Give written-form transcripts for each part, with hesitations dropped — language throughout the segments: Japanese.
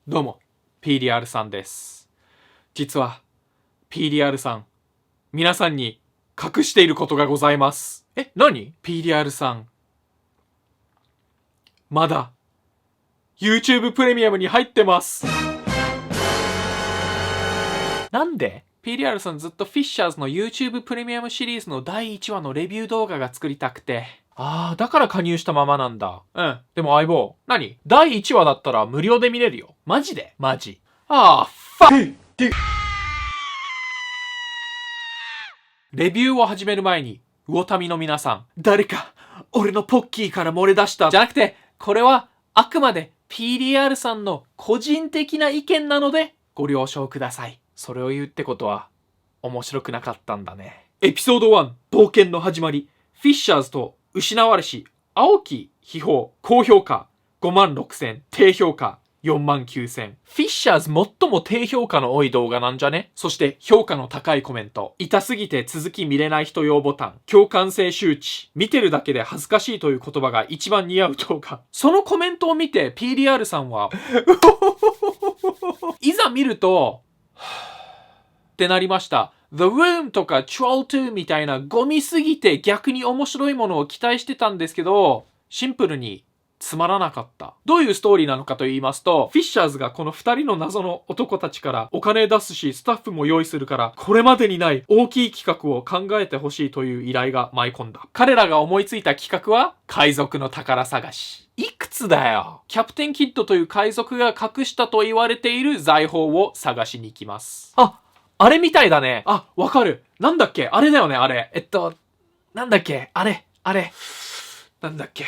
どうも、PDR さんです。実は、PDR さん、皆さんに隠していることがございます。何？ PDR さん、まだ、YouTube プレミアムに入ってます。なんで？ PDR さんずっとフィッシャーズの YouTube プレミアムシリーズの第1話のレビュー動画が作りたくて。だから加入したままなんだ。でも相棒、何？第1話だったら無料で見れるよ。マジで？マジ。レビューを始める前に、魚民の皆さん、誰か、俺のポッキーから漏れ出した。じゃなくて、これは、あくまで PDR さんの個人的な意見なので、ご了承ください。それを言うってことは、面白くなかったんだね。エピソード1、冒険の始まり。フィッシャーズと失われし、青き秘宝、高評価、56,000、低評価、49,000。フィッシャーズ最も低評価の多い動画なんじゃね？そして評価の高いコメント。痛すぎて続き見れない人用ボタン。共感性周知。見てるだけで恥ずかしいという言葉が一番似合う動画。そのコメントを見て PDR さんは、いざ見ると、ってなりました。The Room とか Troll 2みたいなゴミすぎて逆に面白いものを期待してたんですけど、シンプルにつまらなかった。どういうストーリーなのかと言いますと、フィッシャーズがこの2人の謎の男たちからお金出すし、スタッフも用意するから、これまでにない大きい企画を考えてほしいという依頼が舞い込んだ。彼らが思いついた企画は、海賊の宝探し。いくつだよ。キャプテンキッドという海賊が隠したと言われている財宝を探しに行きます。あれみたいだね。わかる。なんだっけ？あれだよね、あれ。なんだっけ？あれ。なんだっけ？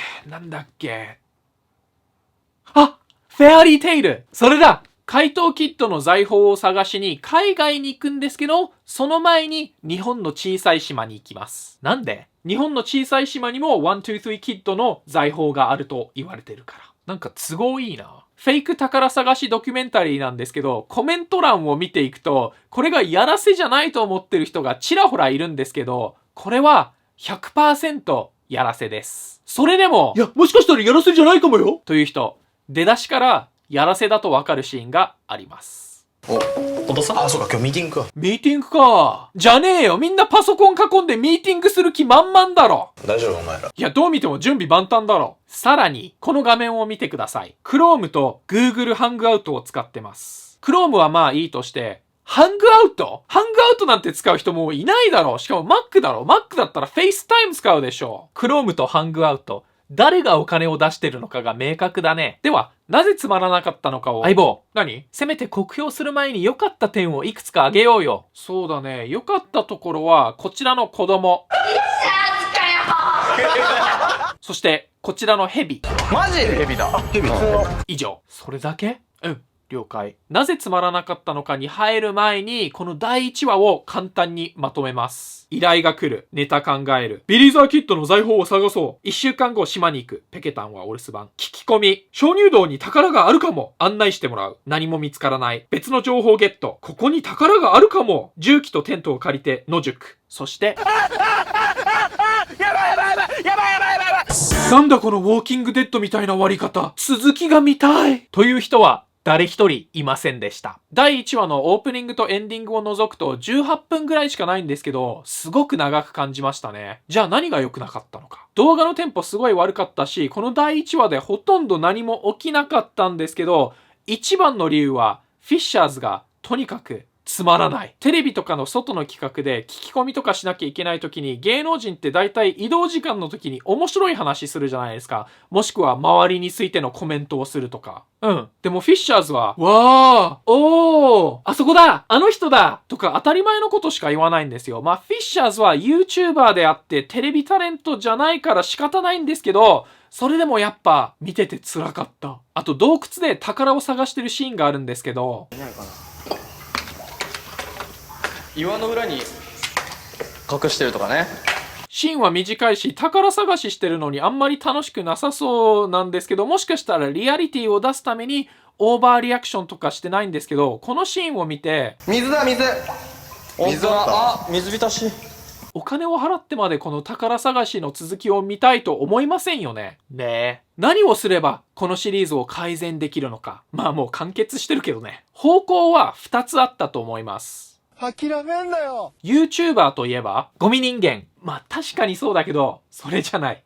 フェアリーテイル。それだ。怪盗キッドの財宝を探しに海外に行くんですけど、その前に日本の小さい島に行きます。なんで？日本の小さい島にも123キッドの財宝があると言われてるから。なんか都合いいな。フェイク宝探しドキュメンタリーなんですけど、コメント欄を見ていくと、これがやらせじゃないと思ってる人がちらほらいるんですけど、これは 100% やらせです。それでも、もしかしたらやらせじゃないかもよという人、出だしからやらせだとわかるシーンがあります。本当さ？そうか、今日ミーティングか。ミーティングか。じゃねえよ。みんなパソコン囲んでミーティングする気満々だろ。大丈夫お前ら。いや、どう見ても準備万端だろ。さらに、この画面を見てください。Chrome と Google Hangout を使ってます。Chrome はまあいいとして、Hangout なんて使う人もういないだろう。しかも Mac だろ。Mac だったら FaceTime 使うでしょ。Chrome と Hangout。誰がお金を出してるのかが明確だね。では、なぜつまらなかったのかを。相棒。何？せめて酷評する前に良かった点をいくつか挙げようよ。そうだね。良かったところは、こちらの子供。そして、こちらのヘビ。マジ？ヘビだ。ヘビ。以上。それだけ？了解。なぜつまらなかったのかに入る前に、この第1話を簡単にまとめます。依頼が来る。ネタ考える。ビリーザーキッドの財宝を探そう。1週間後島に行く。ペケタンはお留守番。聞き込み。鍾乳洞に宝があるかも。案内してもらう。何も見つからない。別の情報ゲット。ここに宝があるかも。重機とテントを借りて野宿。そして、なんだこのウォーキングデッドみたいな終わり方。続きが見たい。という人は、誰一人いませんでした。第1話のオープニングとエンディングを除くと18分ぐらいしかないんですけど、すごく長く感じましたね。じゃあ何が良くなかったのか。動画のテンポすごい悪かったし、この第1話でほとんど何も起きなかったんですけど、一番の理由はフィッシャーズがとにかくつまらない。テレビとかの外の企画で聞き込みとかしなきゃいけない時に芸能人って大体移動時間の時に面白い話するじゃないですか。もしくは周りについてのコメントをするとか。でもフィッシャーズは、わー、おー、あそこだ、あの人だとか当たり前のことしか言わないんですよ。フィッシャーズは YouTuber であってテレビタレントじゃないから仕方ないんですけど、それでもやっぱ見てて辛かった。あと洞窟で宝を探してるシーンがあるんですけど、岩の裏に隠してるとかね。シーンは短いし宝探ししてるのにあんまり楽しくなさそうなんですけど、もしかしたらリアリティを出すためにオーバーリアクションとかしてないんですけど、このシーンを見て、水だ水。水は水浸し。お金を払ってまでこの宝探しの続きを見たいと思いませんよね。ねえ。何をすればこのシリーズを改善できるのか。まあもう完結してるけどね。方向は2つあったと思います。諦めんなよ。 YouTuber といえばゴミ人間。まあ確かにそうだけど、それじゃない。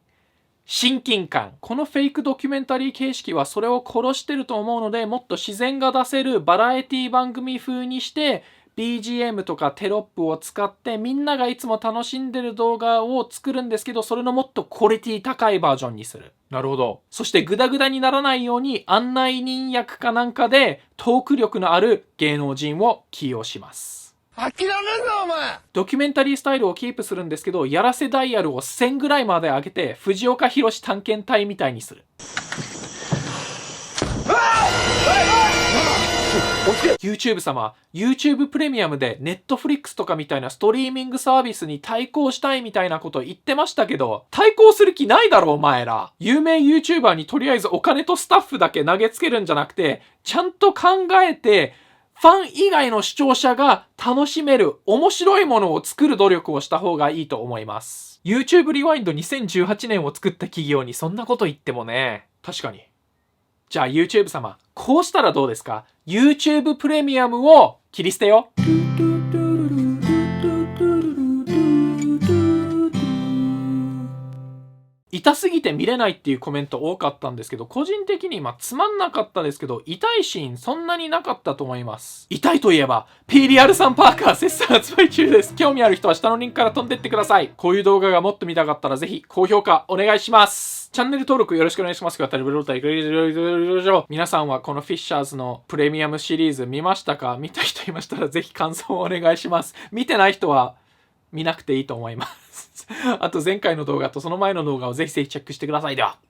親近感。このフェイクドキュメンタリー形式はそれを殺してると思うので、もっと自然が出せるバラエティ番組風にして、BGM とかテロップを使ってみんながいつも楽しんでる動画を作るんですけど、それのもっとクオリティ高いバージョンにする。なるほど。そしてグダグダにならないように案内人役かなんかでトーク力のある芸能人を起用します。諦めんなお前。ドキュメンタリースタイルをキープするんですけど、やらせダイヤルを1000ぐらいまで上げて藤岡弘探検隊みたいにする。YouTube 様、YouTube プレミアムで Netflix とかみたいなストリーミングサービスに対抗したいみたいなこと言ってましたけど、対抗する気ないだろお前ら。有名 YouTuber にとりあえずお金とスタッフだけ投げつけるんじゃなくて、ちゃんと考えて、ファン以外の視聴者が楽しめる面白いものを作る努力をした方がいいと思います。YouTube リワインド2018年を作った企業にそんなこと言ってもね。確かに。じゃあ YouTube 様、こうしたらどうですか？ YouTube プレミアムを切り捨てよ。痛すぎて見れないっていうコメント多かったんですけど、個人的につまんなかったですけど、痛いシーンそんなになかったと思います。痛いといえば PDR3 パーカー絶賛発売中です。興味ある人は下のリンクから飛んでってください。こういう動画がもっと見たかったらぜひ高評価お願いします。チャンネル登録よろしくお願いします。皆さんはこのフィッシャーズのプレミアムシリーズ見ましたか？見た人いましたらぜひ感想をお願いします。見てない人は見なくていいと思います。あと前回の動画とその前の動画をぜひぜひチェックしてください。では。